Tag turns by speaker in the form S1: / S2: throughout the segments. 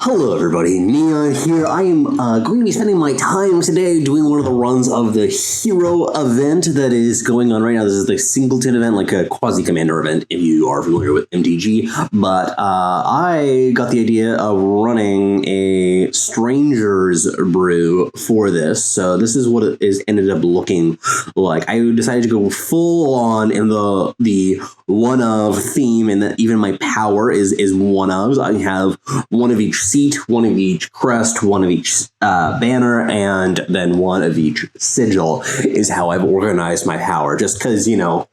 S1: Hello everybody, Neon here. I am going to be spending my time today doing one of the runs of the hero event that is going on right now. This is the Singleton event, like a quasi-commander event if you are familiar with MTG. But I got the idea of running a Stranger's Brew for this. So this is what it is ended up looking like. I decided to go full on in the one of theme, and that even my power is one of. I have one of each seat, one of each crest, one of each banner, and then one of each sigil is how I've organized my power, just because, you know,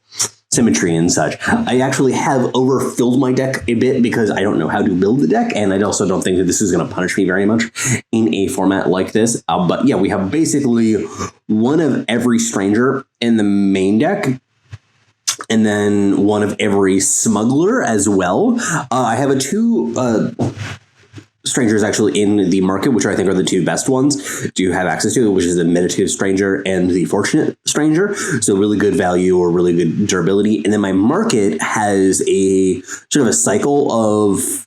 S1: symmetry and such. I actually have overfilled my deck a bit because I don't know how to build the deck, and I also don't think that this is going to punish me very much in a format like this. But yeah, we have basically one of every stranger in the main deck, and then one of every smuggler as well. I have two strangers actually in the market, which I think are the two best ones to have access to, which is the Meditative Stranger and the Fortunate Stranger. So really good value or really good durability. And then my market has a sort of a cycle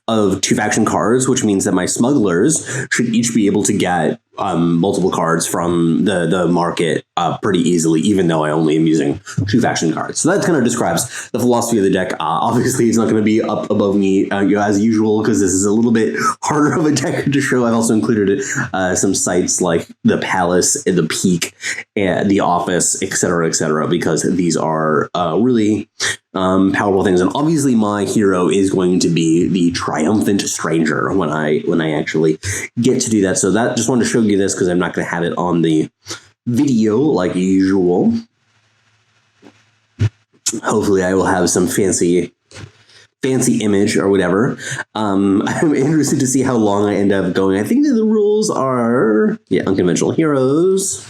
S1: of two faction cards, which means that my smugglers should each be able to get multiple cards from the market pretty easily, even though I only am using two faction cards. So that kind of describes the philosophy of the deck. Obviously, it's not going to be up above me as usual, because this is a little bit harder of a deck to show. I've also included some sites like the Palace, the Peak, and the Office, etc., because these are really powerful things. And obviously my hero is going to be the Triumphant Stranger when I actually get to do that. So that, just wanted to show you this because I'm not going to have it on the video like usual. Hopefully I will have some fancy image or whatever. I'm interested to see how long I end up going. I think that the rules are, unconventional heroes.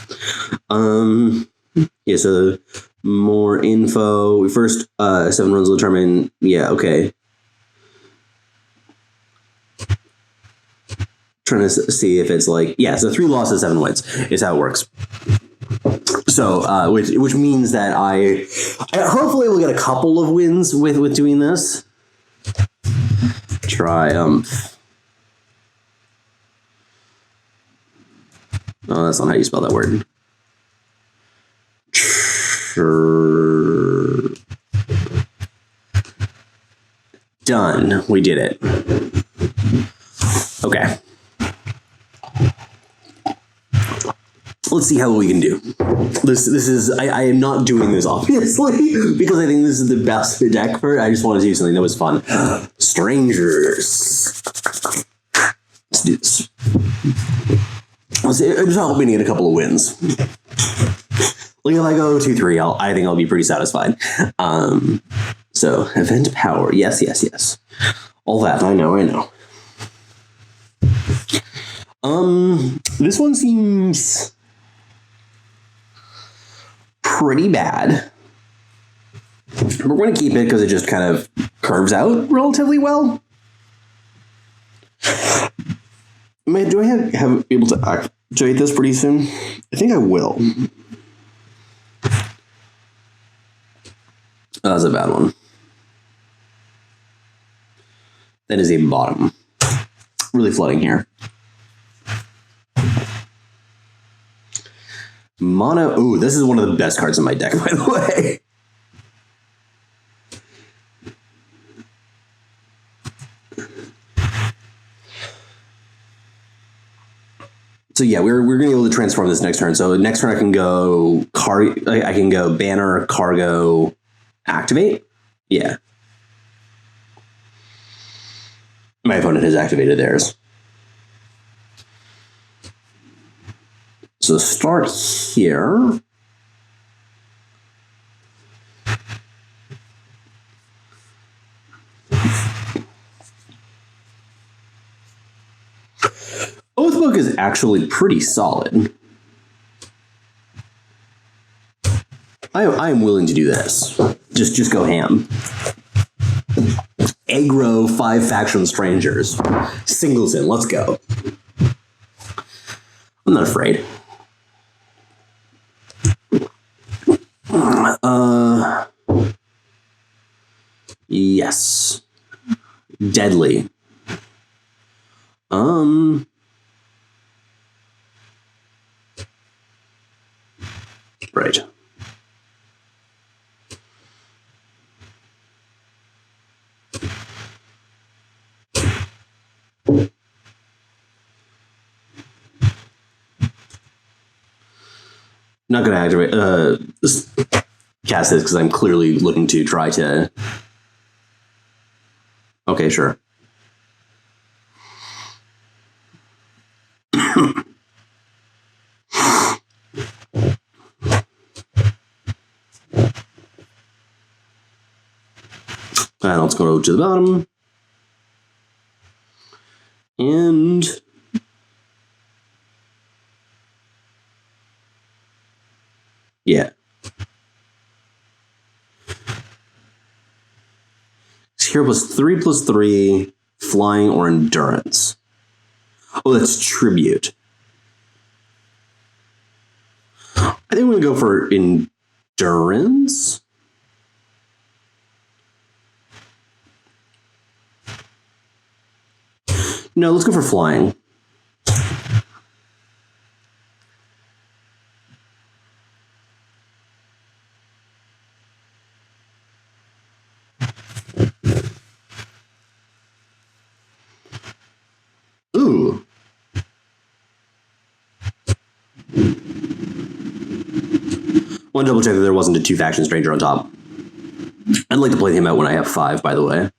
S1: So more info. First, 7 runs will determine. Yeah, okay. Trying to see if it's like, so 3 losses, 7 wins is how it works. So, which means that I hopefully will get a couple of wins with doing this. Triumph. Oh, that's not how you spell that word. Done. We did it. Okay. Let's see how we can do. This is I am not doing this obviously because I think this is the best deck for it. I just wanted to do something that was fun. Strangers. Let's do this. I'm just hoping to get a couple of wins. Like if I go 2-3, I think I'll be pretty satisfied. So event power, yes. All that I know. This one seems pretty bad. We're going to keep it because it just kind of curves out relatively well. Do I have able to activate this pretty soon? I think I will. Oh, that's a bad one. That is a bottom. Really flooding here. Mono. Ooh, this is one of the best cards in my deck, by the way. So yeah, we're going to be able to transform this next turn. So next turn I can go banner, cargo, activate. Yeah. My opponent has activated theirs. So start here. Oathbook is actually pretty solid. I am willing to do this. Just go ham. Aggro 5 faction strangers. Singleton, let's go. I'm not afraid. Yes. Deadly. Right. Not going to activate cast this because I'm clearly looking to try to. Okay, sure. And let's go to the bottom. And yeah. Here +3/+3, flying or endurance. Oh, that's tribute. I think we're going to go for endurance. No, let's go for flying. Ooh. Want to double check that there wasn't a 2-faction stranger on top. I'd like to play him out when I have 5, by the way.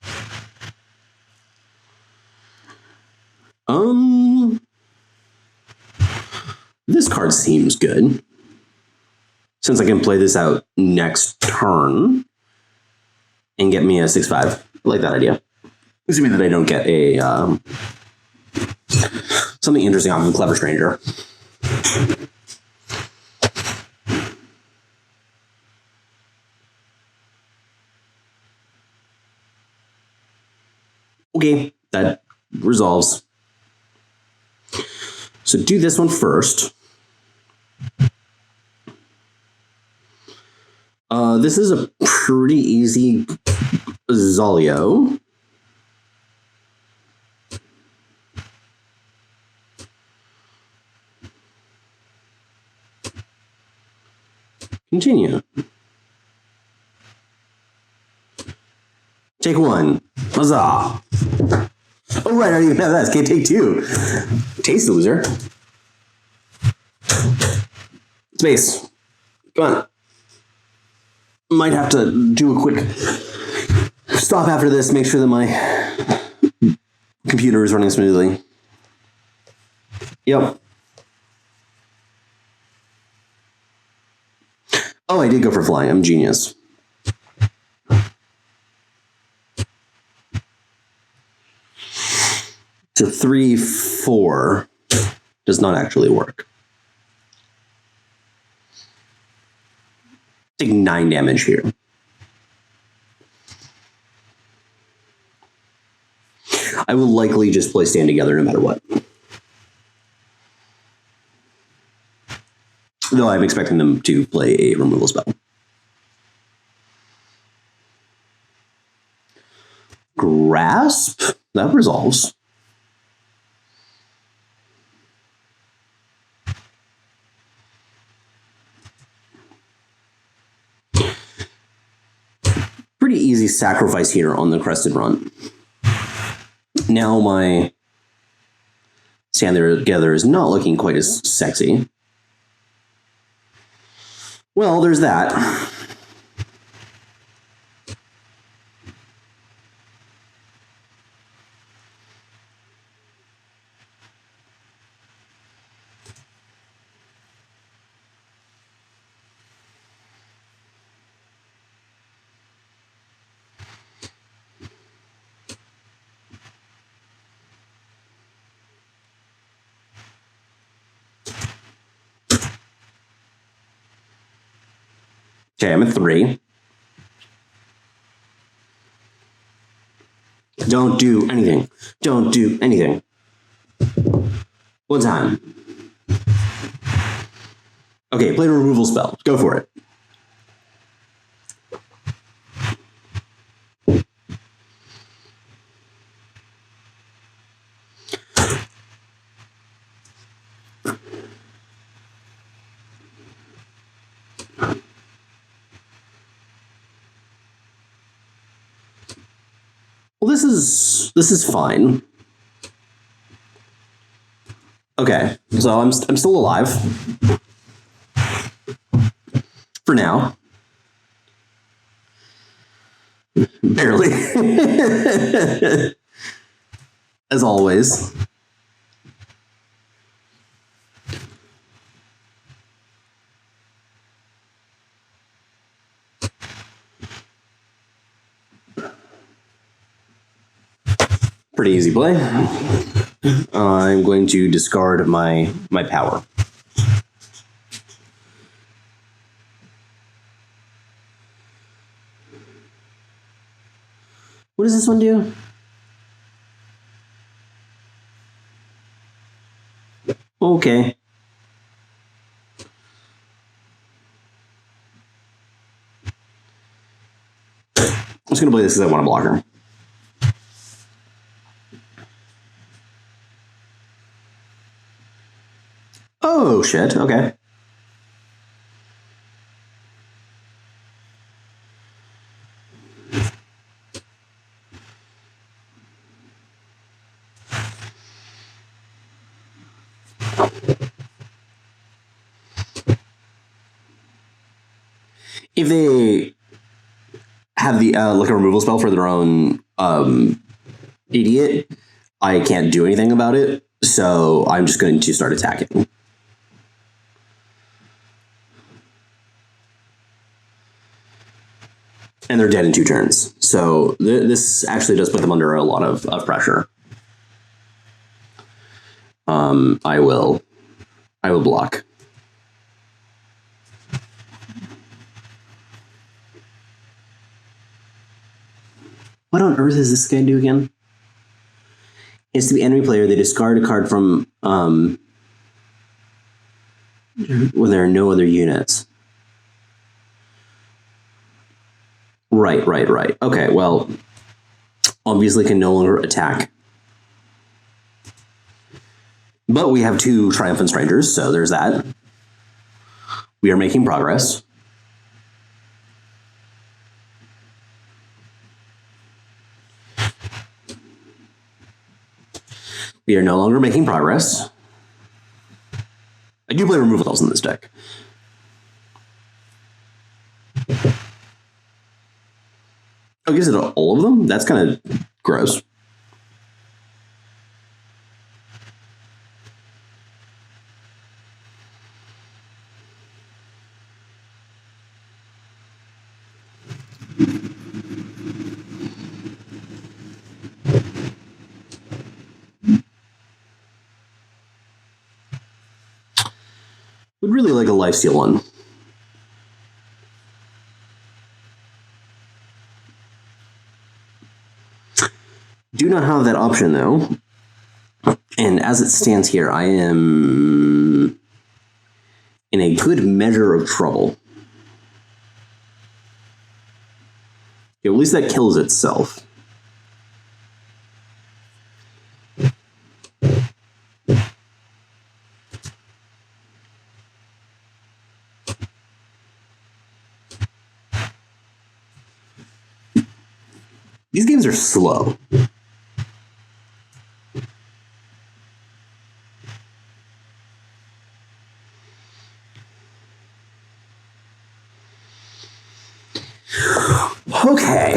S1: This card seems good. Since I can play this out next turn and get me a 6/5. I like that idea. Assuming that I don't get a something interesting off of a clever stranger. Okay, that resolves. So do this one first. This is a pretty easy Zolio. Continue. Take 1. Huzzah! Oh, right, I didn't even have that. Can't take 2. Taste loser. Space. Come on. Might have to do a quick stop after this, make sure that my computer is running smoothly. Yep. Oh, I did go for flying. I'm a genius. To 3/4 does not actually work. Take 9 damage here. I will likely just play Stand Together no matter what. Though I'm expecting them to play a removal spell. Grasp? That resolves. Pretty easy sacrifice here on the Crested Run. Now my Stand Together is not looking quite as sexy. Well, there's that. Okay, I'm at 3. Don't do anything. Don't do anything. One time. Okay, play a removal spell. Go for it. Well, this is fine. Okay, so I'm still alive for now. Barely. As always. Pretty easy play. I'm going to discard my power. What does this one do? Okay. I'm just going to play this because I want a blocker. Oh, shit. Okay. If they have the like a removal spell for their own idiot, I can't do anything about it, so I'm just going to start attacking. And they're dead in 2 turns, so this actually does put them under a lot of pressure. I will block. What on earth is this guy do again? It has to be enemy player. They discard a card from when there are no other units. Right. Okay, well, obviously can no longer attack. But we have 2 Triumphant Strangers, so there's that. We are making progress. We are no longer making progress. I do play removal spells in this deck. Oh, gives it all of them? That's kind of gross. Would really like a lifesteal one. Do not have that option though. And as it stands here, I am in a good measure of trouble. Okay, at least that kills itself. These games are slow. Okay.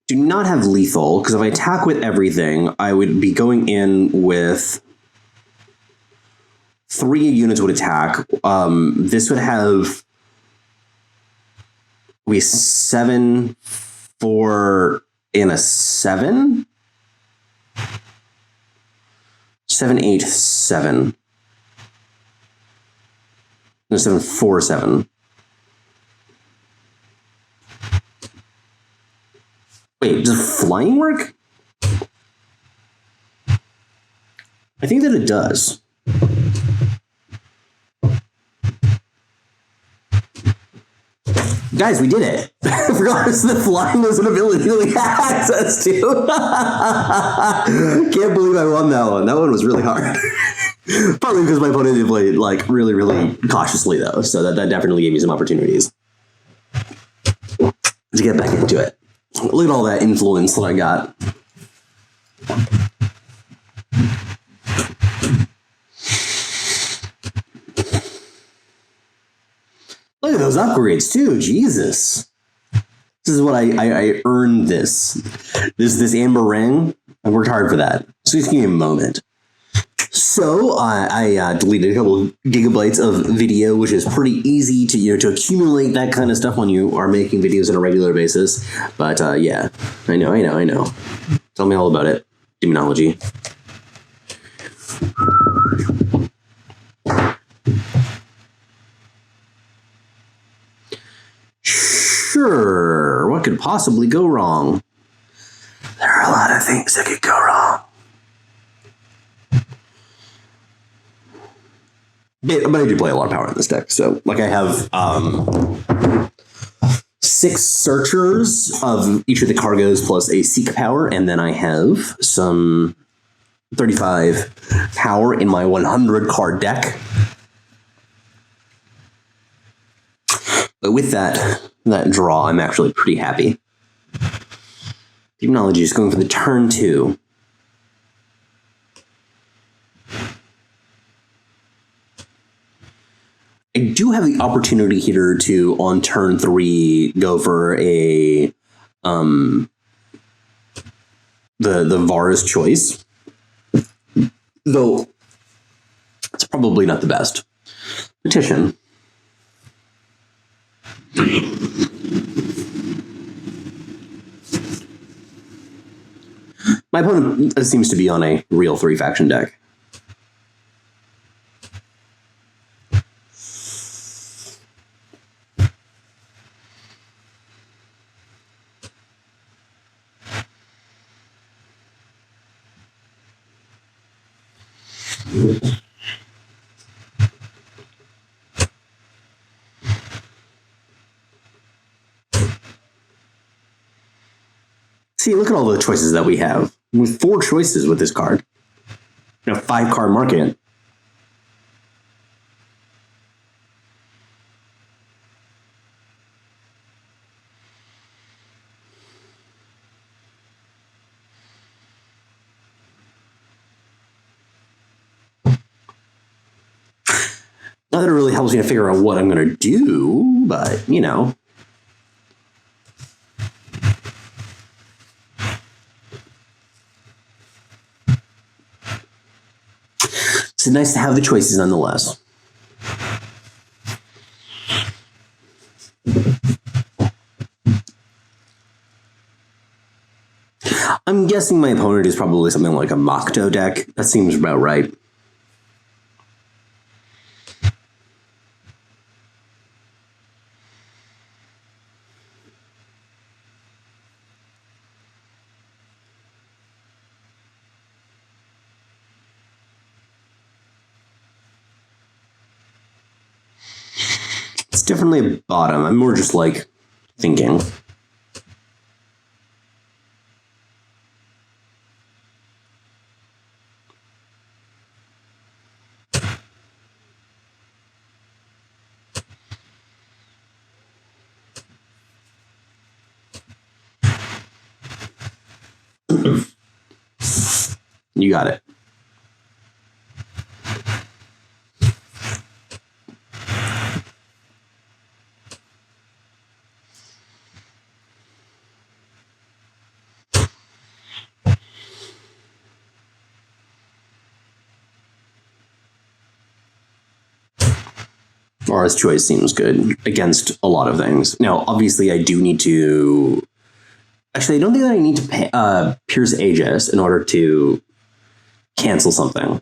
S1: Do not have lethal, because if I attack with everything, I would be going in with 3 units would attack. This would have 7, 4, and a 7? 7, 8, 7. No, 7, 4, 7. Wait, does flying work? I think that it does. Guys, we did it. Regardless of the flying was an ability that we had access to. Can't believe I won that one. That one was really hard. Partly because my opponent did play like really, really cautiously though. So that definitely gave me some opportunities to get back into it. Look at all that influence that I got. Look at those upgrades too. Jesus. This is what I earned this amber ring. I worked hard for that. So just give me a moment. So I deleted a couple of gigabytes of video, which is pretty easy to accumulate that kind of stuff when you are making videos on a regular basis. But yeah, I know. Tell me all about it. Demonology. Sure, what could possibly go wrong? There are a lot of things that could go wrong. But I do play a lot of power in this deck. So, like, I have 6 searchers of each of the cargoes plus a seek power, and then I have some 35 power in my 100 card deck. But with that draw, I'm actually pretty happy. Demonology is going for the turn 2. I do have the opportunity here to, on turn 3, go for a the Vara's Choice, though it's probably not the best. Petition. My opponent seems to be on a real 3-faction deck. See, look at all the choices that we have. With 4 choices with this card. 5-card market. Not that it really helps me to figure out what I'm going to do, but, It's nice to have the choices nonetheless. I'm guessing my opponent is probably something like a Mokto deck. That seems about right. It's definitely a bottom. I'm more just like thinking. You got it. Vara's Choice seems good against a lot of things. Now, obviously, I do need to... Actually, I don't think that I need to pay, Pierce Aegis in order to cancel something.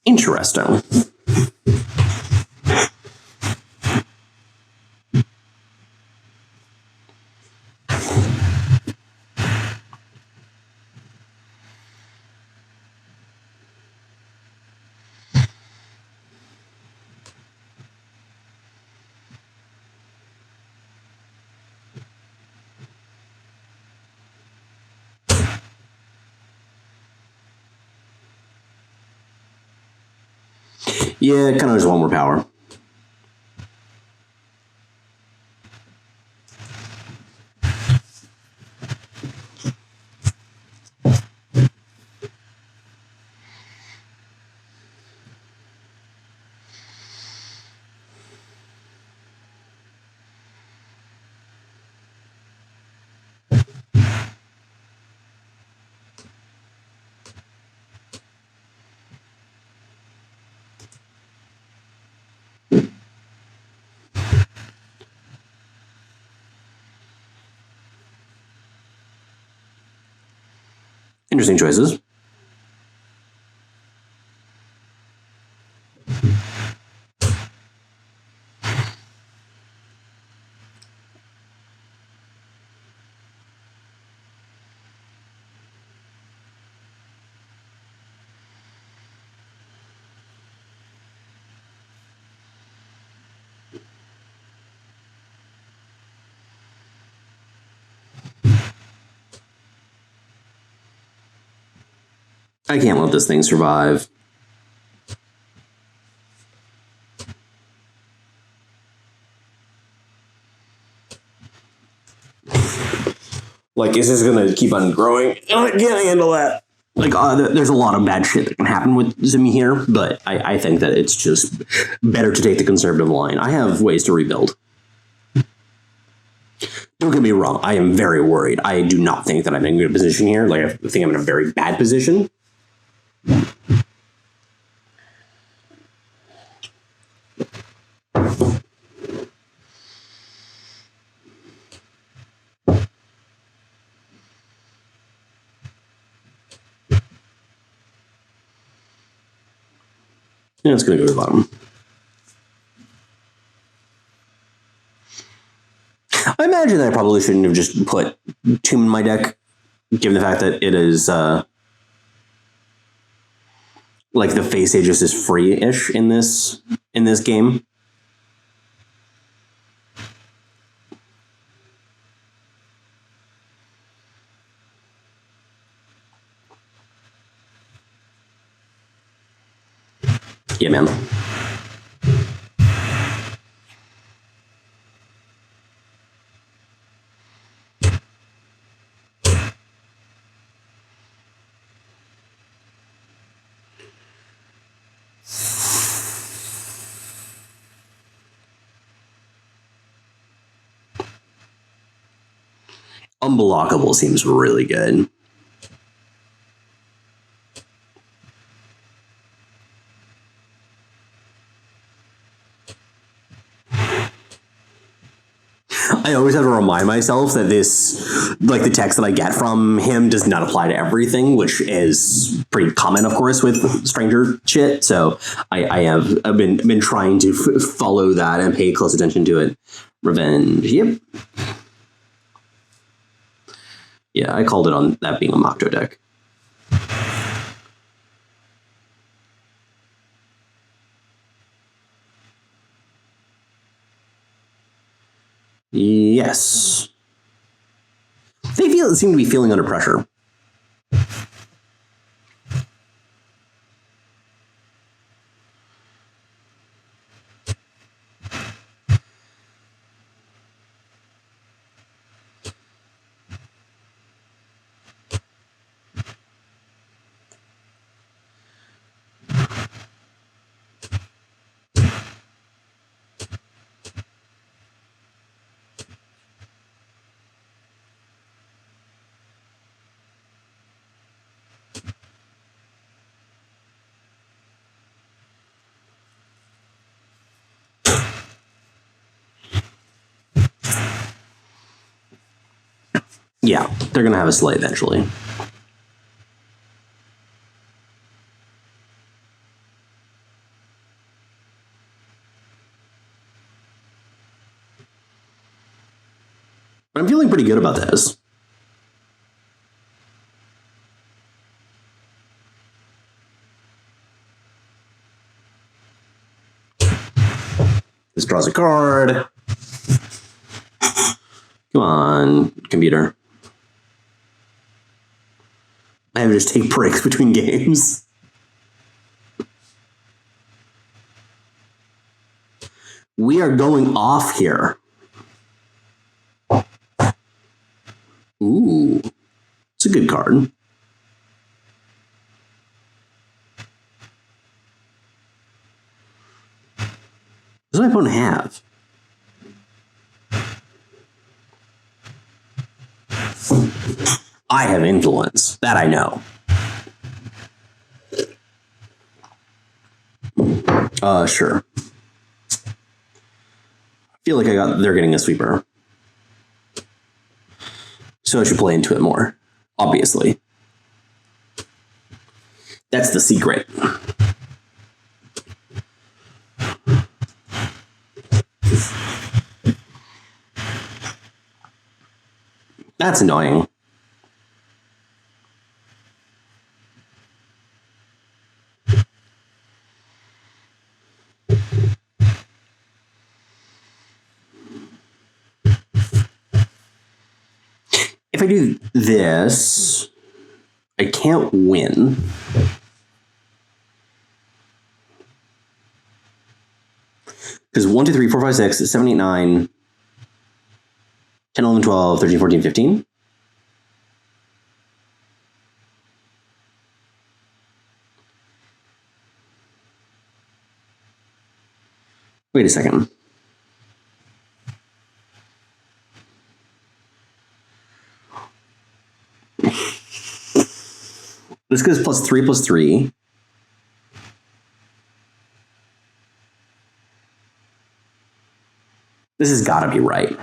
S1: Interesting. Yeah, kind of just want more power. Interesting choices. I can't let this thing survive. Like, is this gonna keep on growing? I can't handle that. Like, there's a lot of bad shit that can happen with Zimmy here, but I think that it's just better to take the conservative line. I have ways to rebuild. Don't get me wrong, I am very worried. I do not think that I'm in a good position here. Like, I think I'm in a very bad position. Yeah, it's going to go to the bottom. I imagine that I probably shouldn't have just put Tomb in my deck, given the fact that it is, like, the face Aegis is free-ish in this game. Yeah, man. Unblockable seems really good. I always have to remind myself that this, like, the text that I get from him does not apply to everything, which is pretty common, of course, with stranger shit. So I've been trying to follow that and pay close attention to it. Revenge. Yep. Yeah, I called it on that being a Mocto deck. Yes. They seem to be feeling under pressure. Yeah, they're going to have a sleigh eventually. But I'm feeling pretty good about this. This draws a card. Come on, computer. I have to just take breaks between games. We are going off here. Ooh. It's a good card. What does my opponent have? I have influence. That I know. Sure. I feel like they're getting a sweeper. So I should play into it more. Obviously. That's the secret. That's annoying. If I do this, I can't win. Because 1, 2, 3, 4, 5, 6, 7, 8, 9, 10, 11, 12, 13, 14, 15. Wait a second. This goes +3/+3. This has got to be right.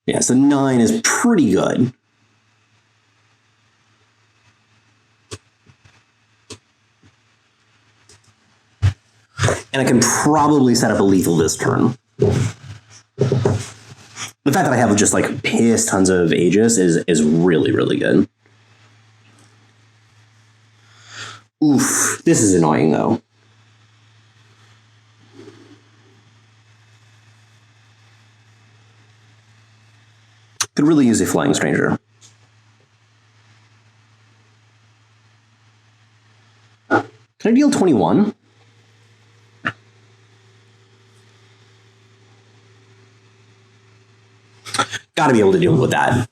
S1: Yeah, so 9 is pretty good. And I can probably set up a lethal this turn. The fact that I have just like piss tons of Aegis is really, really good. Oof, this is annoying though. Could really use a Flying Stranger. Can I deal 21? Gotta be able to deal with that.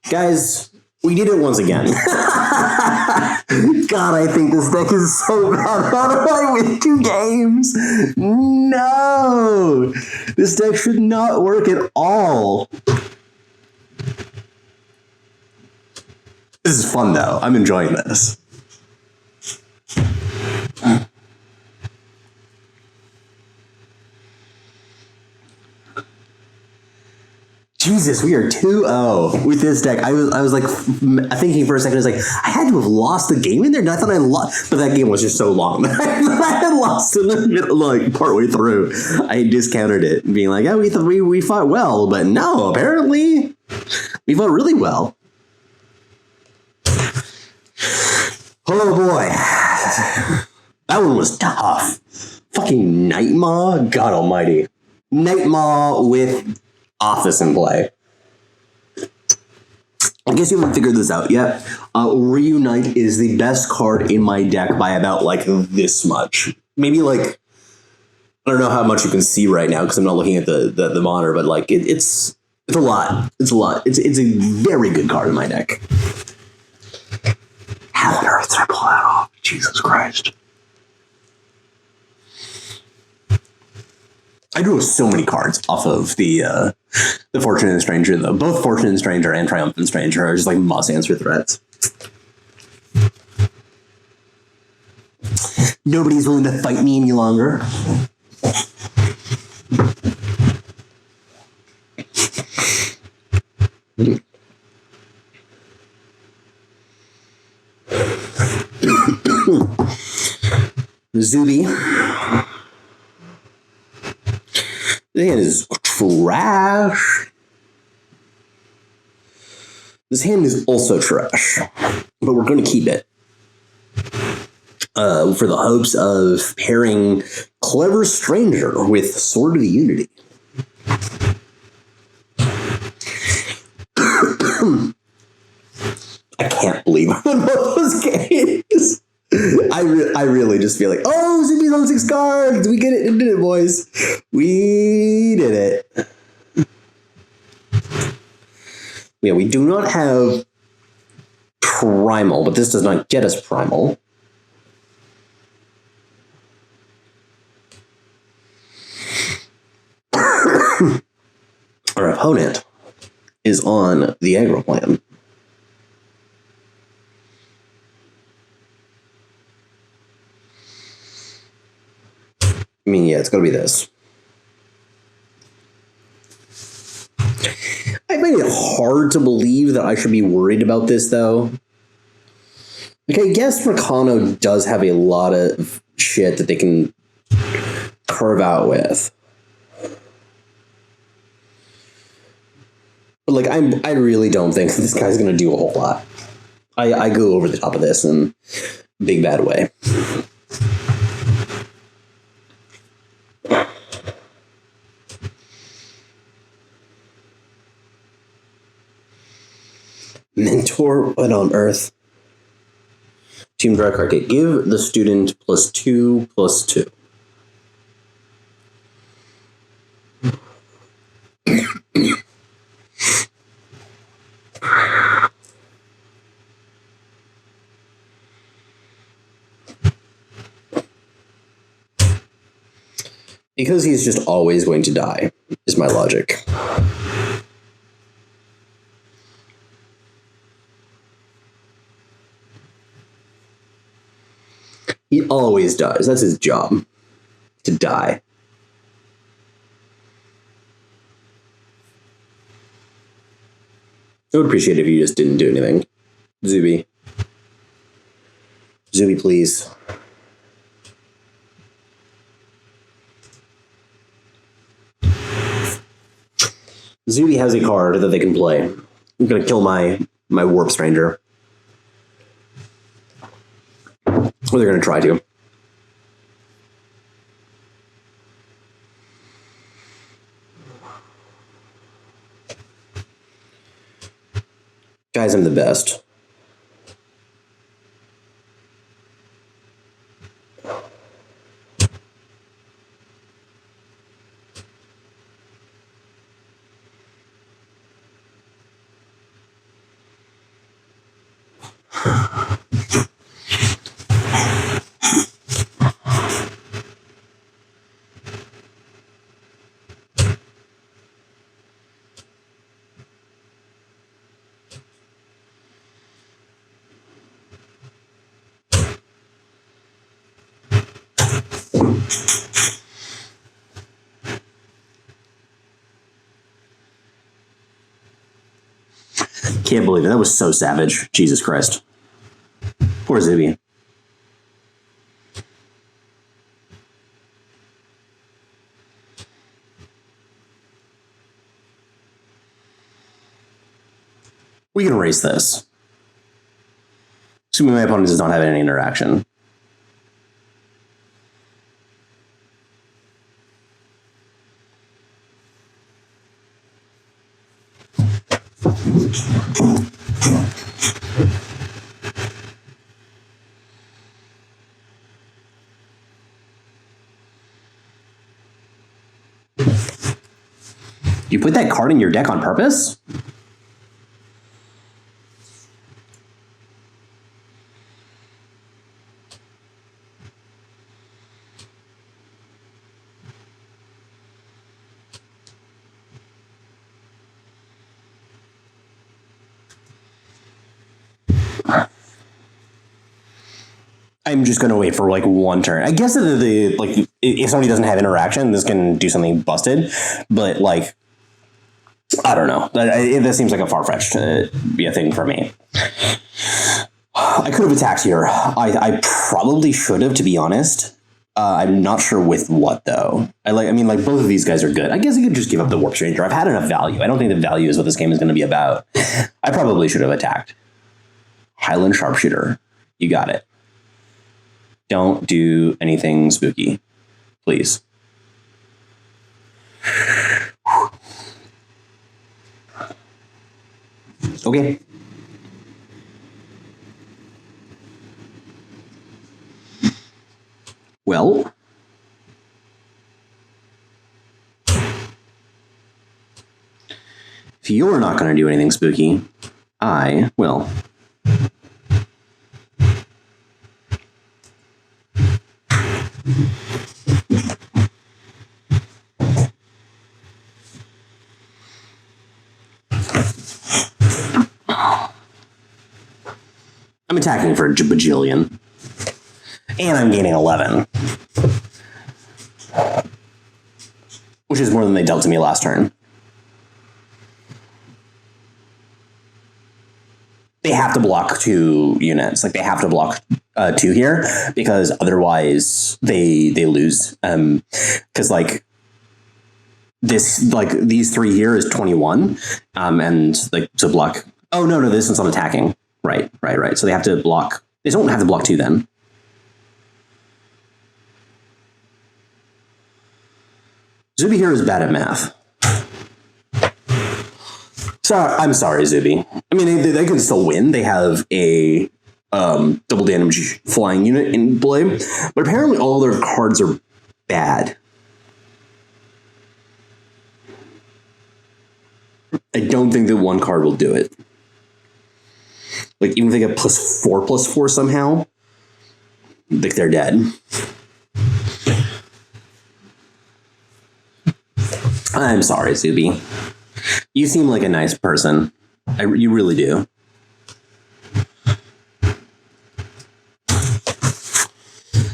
S1: Guys, we did it once again. God, I think this deck is so bad. How do I win 2 games? No! This deck should not work at all. This is fun, though. I'm enjoying this. Jesus, we are 2-0 with this deck. I was like thinking for a second. I was like, I had to have lost the game in there. And I thought I lost, but that game was just so long. I had lost in the middle, like partway through. I discounted it, being like, "Yeah, we fought well," but no, apparently we fought really well. Oh boy, that one was tough. Fucking Nightmaw, God Almighty, Nightmaw with Office in play. I guess you haven't figured this out yet. Reunite is the best card in my deck by about like this much. Maybe like, I don't know how much you can see right now because I'm not looking at the monitor, but like it's a lot. It's a lot. It's a very good card in my deck. How on earth did I pull that off? Jesus Christ. I drew so many cards off of the The Fortunate Stranger, though. Both Fortunate Stranger and Triumphant Stranger are just like must answer threats. Nobody's willing to fight me any longer. Zuby. This hand is trash. This hand is also trash, but we're going to keep it for the hopes of pairing Clever Stranger with Sword of Unity. I can't believe I won both those games. I really just feel like, oh, Zuby's on 6 cards. We get it. We did it, boys. We did it. Yeah, we do not have Primal, but this does not get us Primal. Our opponent is on the aggro plan. I mean, yeah, it's going to be this. I find it hard to believe that I should be worried about this, though. Like, I guess Rakano does have a lot of shit that they can carve out with. But, like, I really don't think this guy's going to do a whole lot. I go over the top of this in a big bad way. Mentor, what on earth? Team Draw card. Give the student +2/+2. Because he's just always going to die, is my logic. He always dies. That's his job. To die. I would appreciate it if you just didn't do anything. Zuby. Zuby, please. Zuby has a card that they can play. I'm going to kill my Warp Stranger. Or they're going to try to. Guys, I'm the best. Can't believe it. That was so savage. Jesus Christ. Poor Zuby. We can erase this. Assuming my opponent does not have any interaction. You put that card in your deck on purpose? I'm just gonna wait for like one turn. I guess the like if somebody doesn't have interaction, this can do something busted. But like, I don't know. That seems like a far-fetched to be a thing for me. I could have attacked here. I probably should have, to be honest. I'm not sure with what though. I mean, both of these guys are good. I guess I could just give up the Warp Stranger. I've had enough value. I don't think the value is what this game is going to be about. I probably should have attacked. Highland Sharpshooter. You got it. Don't do anything spooky, please. Okay. Well, if you're not going to do anything spooky, I will. I'm attacking for a bajillion. And I'm gaining 11. Which is more than they dealt to me last turn. They have to block 2 units. Like, they have to block 2 here, because otherwise they lose. Because, like, these 3 here is 21. And, like, to block... Oh, no, this one's on attacking. Right. So they have to block... They don't have to block 2 then. Zuby here is bad at math. I'm sorry, Zuby. I mean, they can still win. They have a double damage flying unit in play, but apparently all their cards are bad. I don't think that one card will do it. Like, even if they get +4/+4 somehow, like, they're dead. I'm sorry, Zuby. You seem like a nice person. You really do.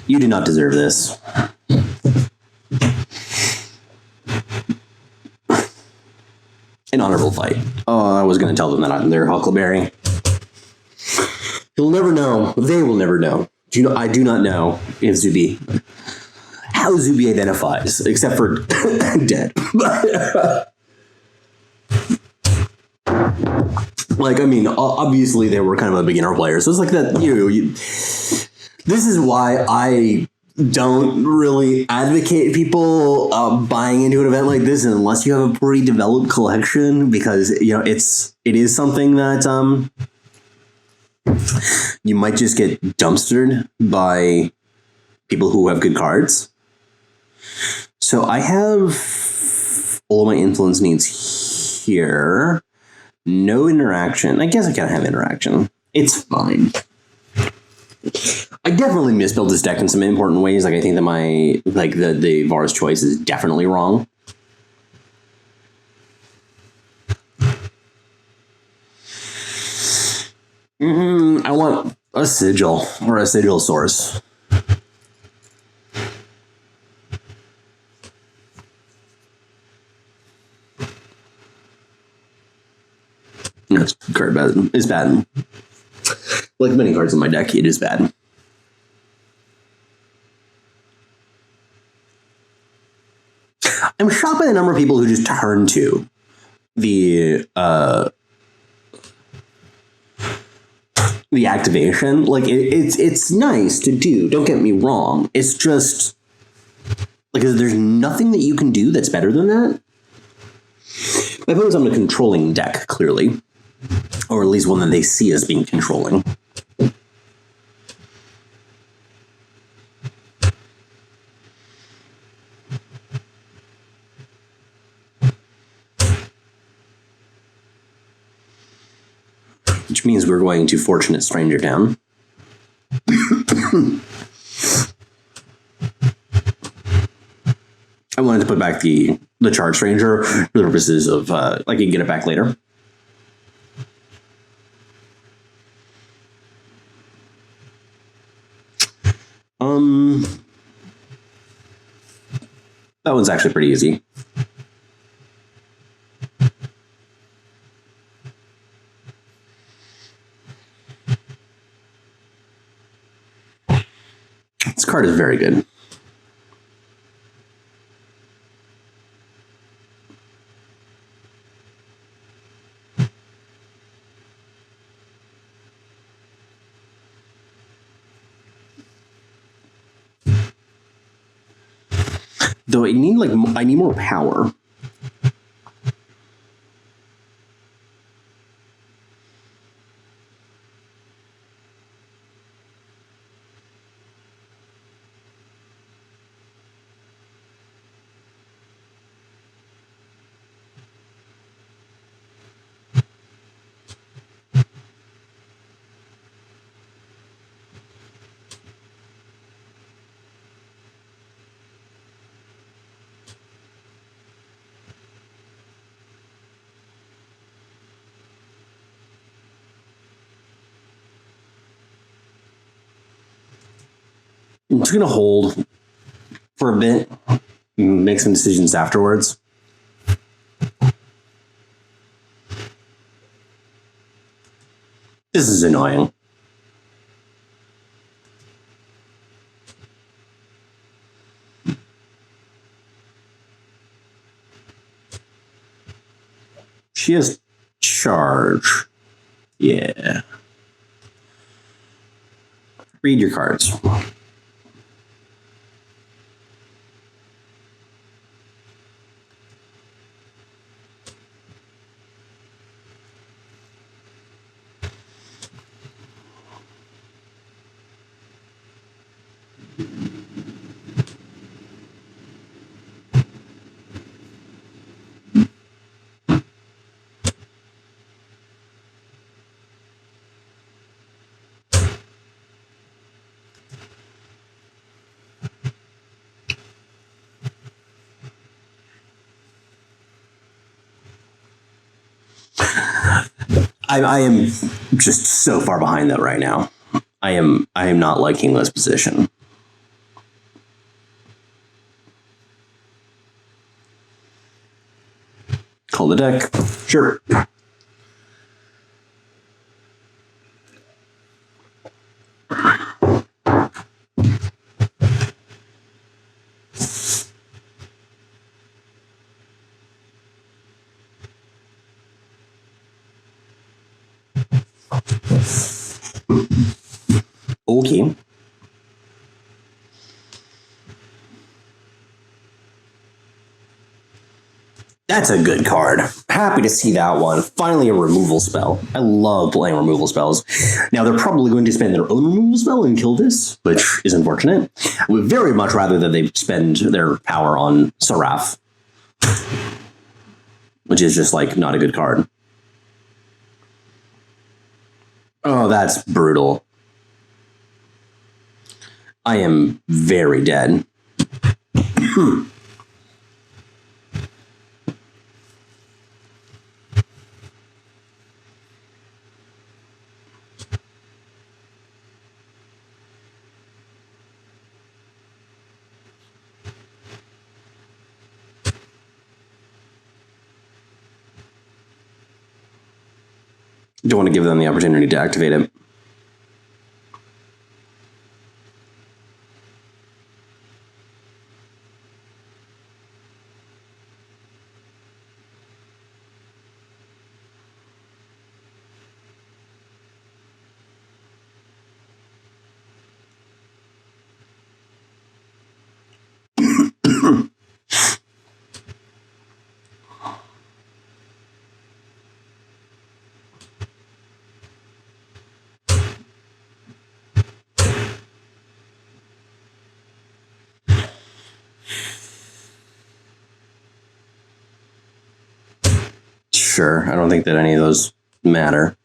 S1: You do not deserve this. An honorable fight. Oh, I was going to tell them that I'm their Huckleberry. You'll never know. They will never know. I do not know if Zuby... how Zuby identifies, except for dead. Like, I mean, obviously they were kind of a beginner player, so it's like that. This is why I don't really advocate people buying into an event like this unless you have a pretty developed collection, because it is something that you might just get dumpstered by people who have good cards. So I have all my influence needs here. No interaction. I guess I can have interaction. It's fine. I definitely misbuilt this deck in some important ways. Like, I think that the Var's choice is definitely wrong. I want a sigil or a sigil source. This card is bad. Like many cards in my deck, it is bad. I'm shocked by the number of people who just turn to the activation. Like, it's nice to do. Don't get me wrong. It's just like, there's nothing that you can do that's better than that. My opponent's on a controlling deck, clearly. Or at least one that they see as being controlling. Which means we're going to Fortunate Stranger down. I wanted to put back the Charge Stranger for the purposes of, I can get it back later. That one's actually pretty easy. This card is very good. Though I need more power. I'm just going to hold for a bit, make some decisions afterwards. This is annoying. She has charge. Yeah. Read your cards. I am just so far behind that right now. I am not liking this position. Call the deck. Sure. Okay. That's a good card. Happy to see that one. Finally a removal spell. I love playing removal spells. Now they're probably going to spend their own removal spell and kill this, which is unfortunate. I would very much rather that they spend their power on Seraph, which is just like not a good card. Oh, that's brutal. I am very dead. Don't want to give them the opportunity to activate it. Sure, I don't think that any of those matter.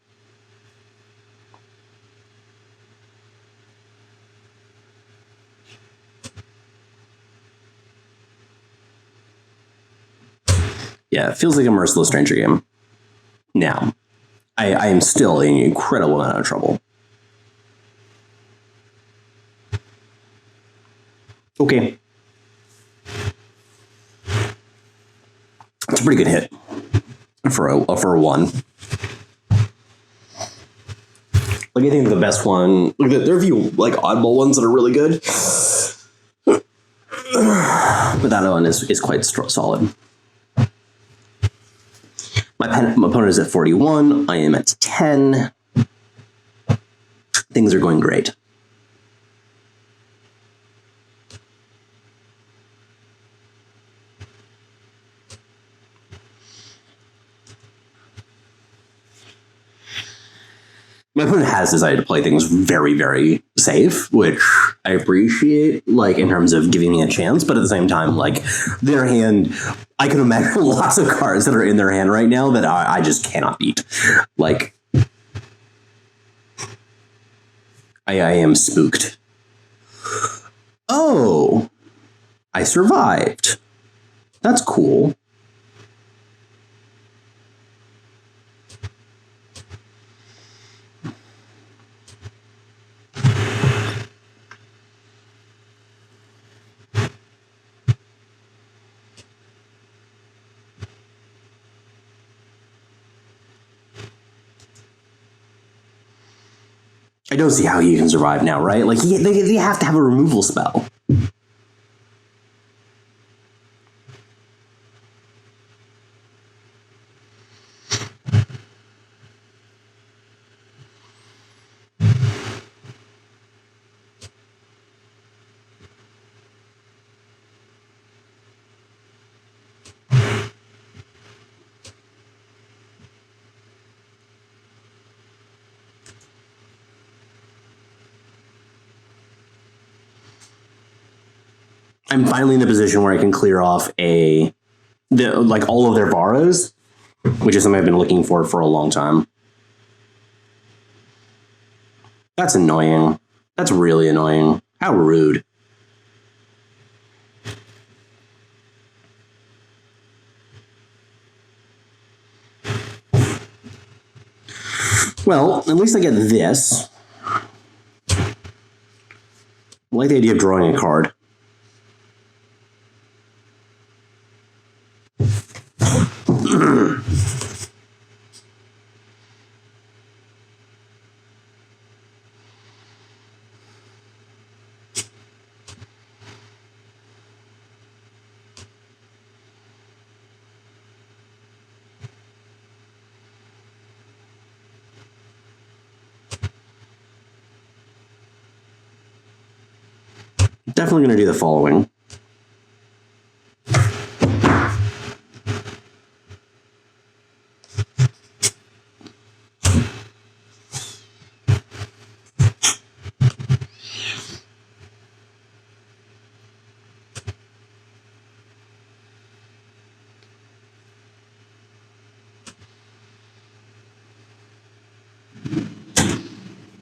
S1: Yeah, it feels like a Merciless Stranger game. Now, I am still in an incredible amount of trouble. Okay. It's a pretty good hit for a 1. Like, I think the best one, like, there are a few like oddball ones that are really good, but that one is quite solid. My opponent is at 41. I am at 10. Things are going great. My opponent has decided to play things very, very safe, which I appreciate, like, in terms of giving me a chance, but at the same time, like, their hand, I can imagine lots of cards that are in their hand right now that I just cannot beat. Like, I am spooked. Oh, I survived. That's cool. I don't see how he can survive now, right? Like, they have to have a removal spell. I'm finally in a position where I can clear off like all of their Varas, which is something I've been looking for a long time. That's annoying. That's really annoying. How rude. Well, at least I get this. I like the idea of drawing a card. Definitely going to do the following.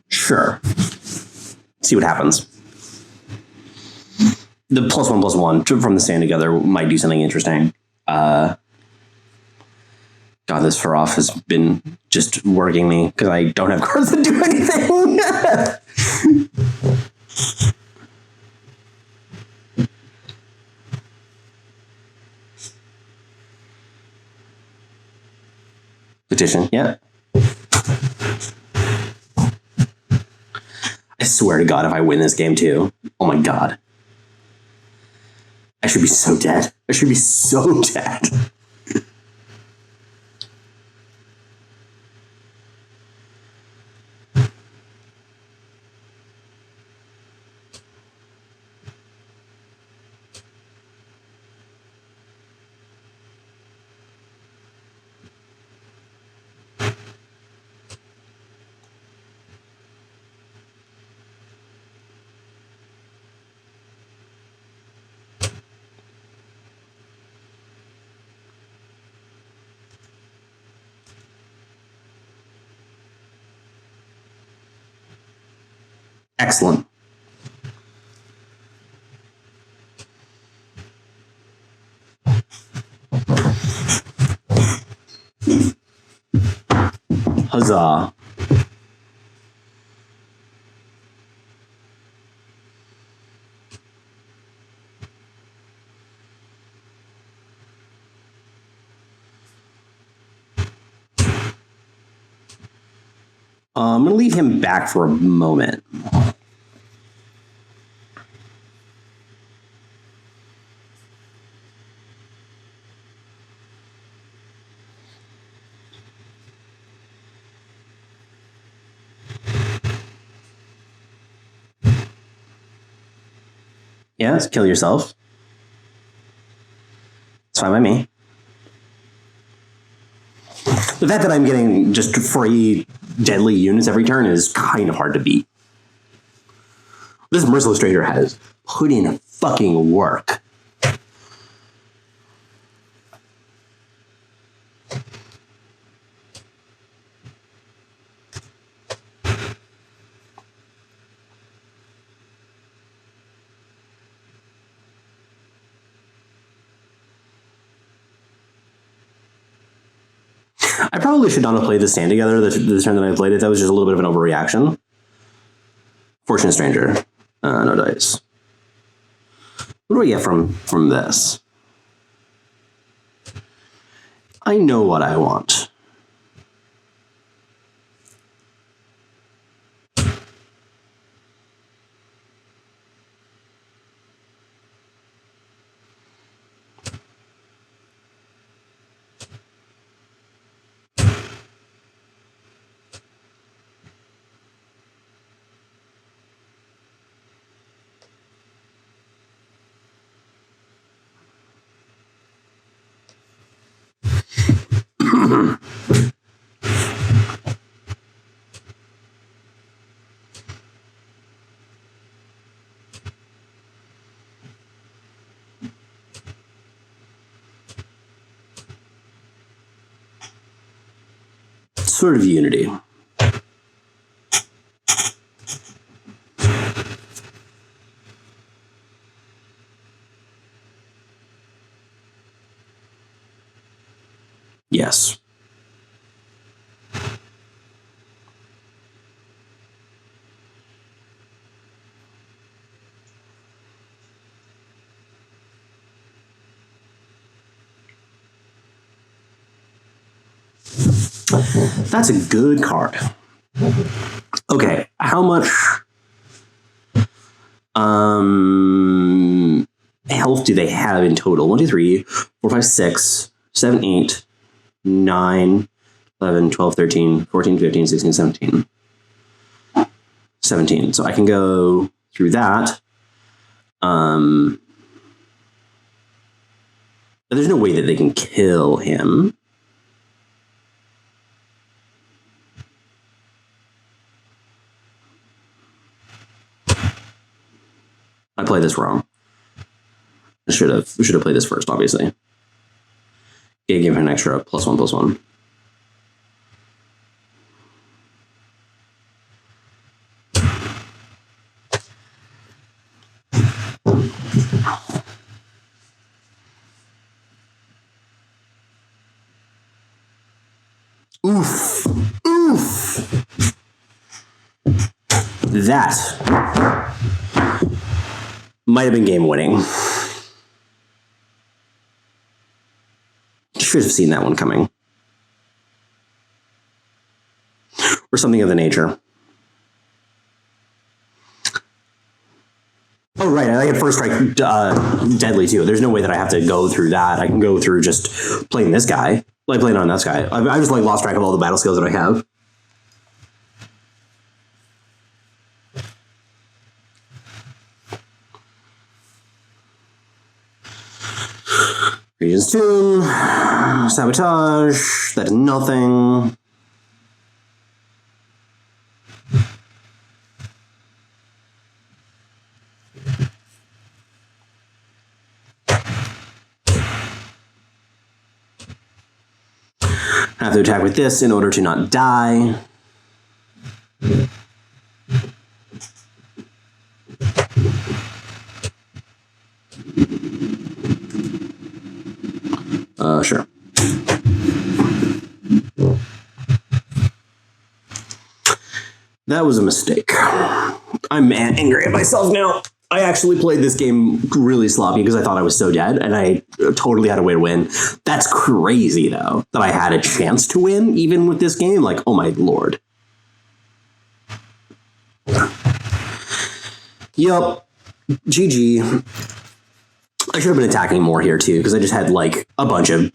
S1: Sure. See what happens. The +1/+1 from the stand together might do something interesting. God, this Farof has been just working me because I don't have cards that do anything. Petition, yeah. I swear to God, if I win this game too, oh my God. I should be so dead. I should be so dead. Excellent. Huzzah. I'm going to leave him back for a moment. Yes, kill yourself. It's fine by me. The fact that I'm getting just free deadly units every turn is kind of hard to beat. This Merciless Trader has put in fucking work. I probably should not have played this stand together the turn that I played it. That was just a little bit of an overreaction. Fortunate Stranger. No dice. What do I get from this? I know what I want. Sort of unity. Yes. That's a good card. Okay, how much health do they have in total? 1, 2, 3, 4, 5, 6, 7, 8, 9, 11, 12, 13, 14, 15, 16, 17. 17. So I can go through that. But there's no way that they can kill him. I played this wrong. I should have played this first, obviously. Yeah, give him an extra +1/+1. Oof. Oof. That might have been game winning. Should have seen that one coming. Or something of the nature. Oh, right. I get first strike deadly, too. There's no way that I have to go through that. I can go through just playing this guy. Like playing on that guy. I just lost track of all the battle skills that I have. Regent's Tomb, Sabotage, that is nothing. I have to attack with this in order to not die. Sure. That was a mistake. I'm angry at myself now. I actually played this game really sloppy because I thought I was so dead, and I totally had a way to win. That's crazy, though, that I had a chance to win, even with this game. Like, oh my lord. Yup. GG. I should have been attacking more here too, because I just had like a bunch of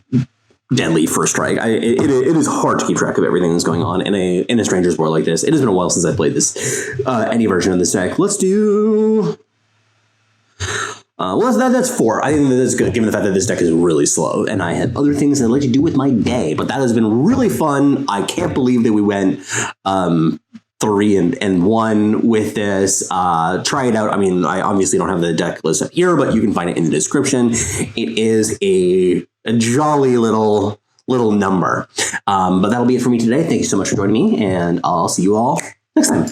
S1: deadly first strike. It is hard to keep track of everything that's going on in a Stranger's War like this. It has been a while since I played this any version of this deck. Let's do. Well, that's 4. I think that's good, given the fact that this deck is really slow, and I had other things I'd like to do with my day. But that has been really fun. I can't believe that we went 3 and 1 with this. Try it out. I mean, I obviously don't have the deck list up here, but you can find it in the description. It is a jolly little number. But that'll be it for me today. Thank you so much for joining me, and I'll see you all next time.